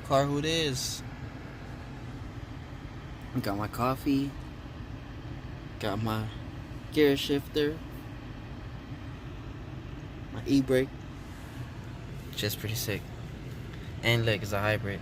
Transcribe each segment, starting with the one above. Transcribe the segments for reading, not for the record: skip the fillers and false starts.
car who it is. Got my coffee. Got my gear shifter. My e-brake. Just pretty sick. And look, it's a hybrid.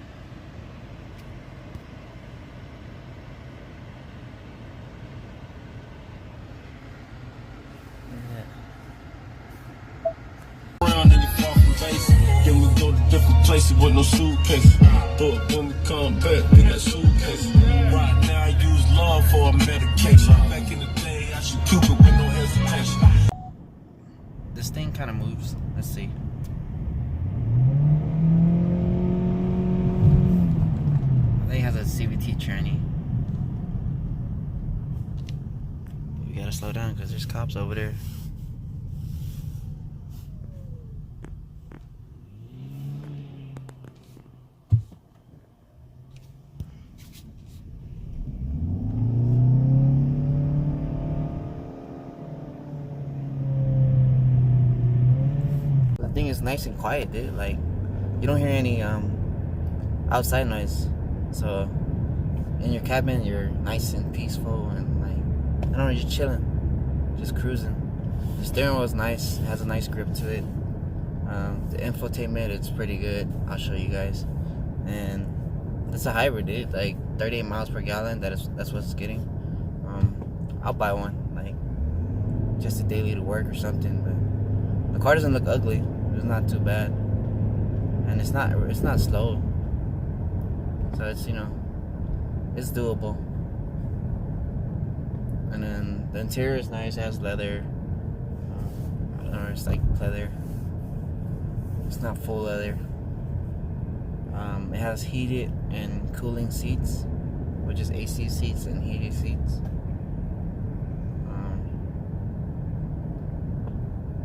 Then we go to different places with no suitcase. Thought when we come back, we got suitcase. Right now I use love for a medication. Back in the day, I should Cupid with no hesitation. This thing kind of moves. Let's see. I think it has a CVT tranny. We gotta slow down because there's cops over there. The thing is nice and quiet, dude. Like, you don't hear any outside noise. So in your cabin, you're nice and peaceful and like, I don't know, you're chilling, just cruising. The steering wheel is nice, it has a nice grip to it. The infotainment, it's pretty good. I'll show you guys. And it's a hybrid, dude. Like 38 miles per gallon. That's what it's getting. I'll buy one, like just a daily to work or something. But the car doesn't look ugly. It's not too bad, and it's not slow. So it's, you know, it's doable. And then the interior is nice. It has leather. I don't know, it's like leather. It's not full leather. It has heated and cooling seats, which is AC seats and heated seats.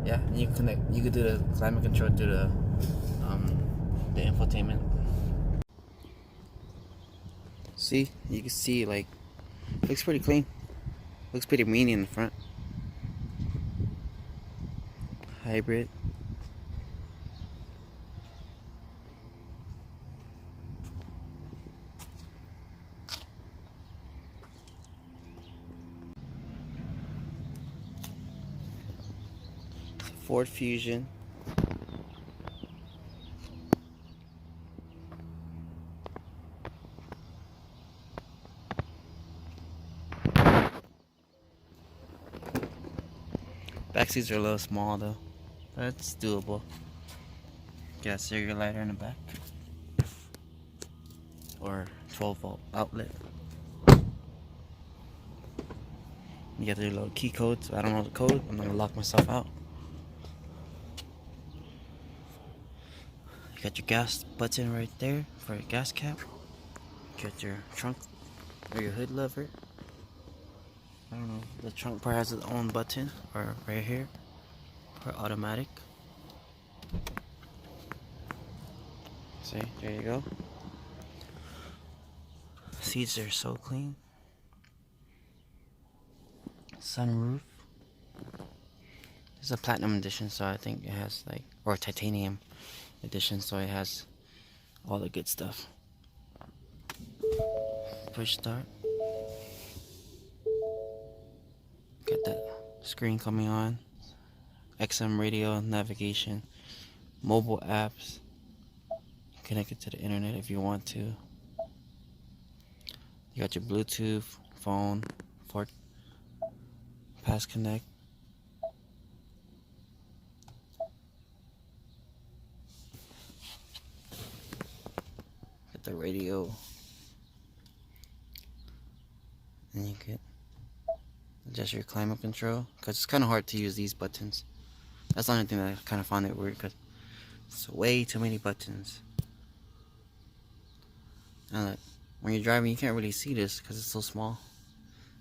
Yeah, and you can connect. You could do the climate control through the infotainment. See, you can see, like, looks pretty clean. Looks pretty meaty in the front. Hybrid. Ford Fusion. Back seats are a little small though, but it's doable. Got a cigarette lighter in the back, or 12-volt outlet. You got your little key code, so I don't know the code. I'm gonna lock myself out. You got your gas button right there for your gas cap. You got your trunk or your hood lever. I don't know, the trunk part has its own button, or right here for automatic. See, there you go. Seats are so clean. Sunroof. This is a platinum edition, so I think it has like, or titanium edition, so it has all the good stuff. Push start. Got that screen coming on. XM radio, navigation, mobile apps. Connect it to the internet if you want to. You got your Bluetooth, phone, Pass Connect. Got the radio. And you can adjust your climate control, because it's kind of hard to use these buttons. That's the only thing that I kind of found it weird, because it's way too many buttons. And look, when you're driving, you can't really see this because it's so small,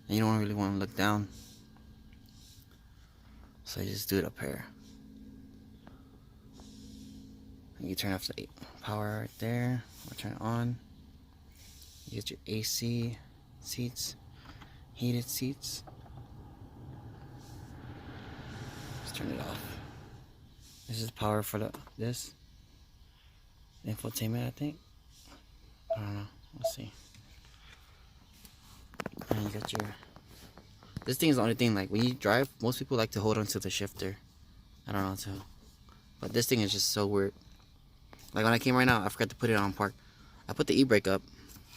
and you don't really want to look down. So you just do it up here. And you turn off the power right there, or turn it on. You get your AC seats, heated seats. Just turn it off. This is power for this infotainment, I think. I don't know. Let's see. And you got your. This thing is the only thing. Like when you drive, most people like to hold on to the shifter. I don't know too. But this thing is just so weird. Like when I came right now, I forgot to put it on park. I put the e-brake up.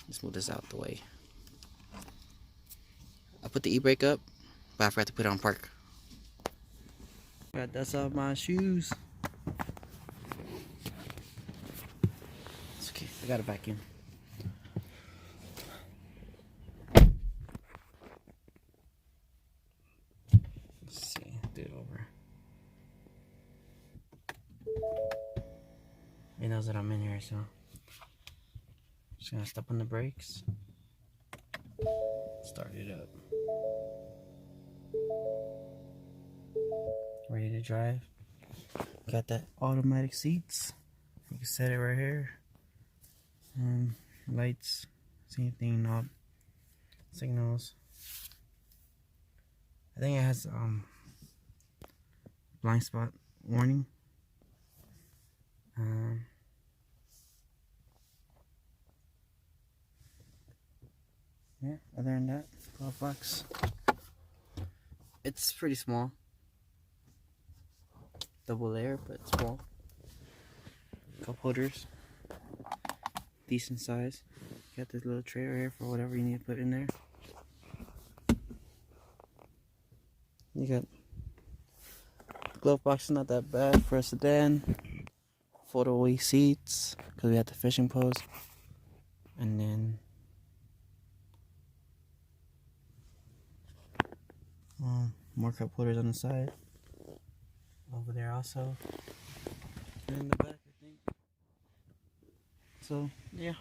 Let's move this out the way. I put the e-brake up, but I forgot to put it on park. Got dust off my shoes. It's okay. I got it back in. Let's see. Do it over. He knows that I'm in here, so just gonna step on the brakes. Start it up. Ready to drive. Got that automatic seats. You can set it right here. Lights, same thing, knob, signals. I think it has blind spot warning. Yeah, other than that, glove box. It's pretty small. Double layer, but small. Cup holders. Decent size. Got this little tray right here for whatever you need to put in there. You got the glove box is not that bad for a sedan. Fold-away seats because we had the fishing pose. And then more cup holders on the side. Over there also. And in the back, I think. So, yeah.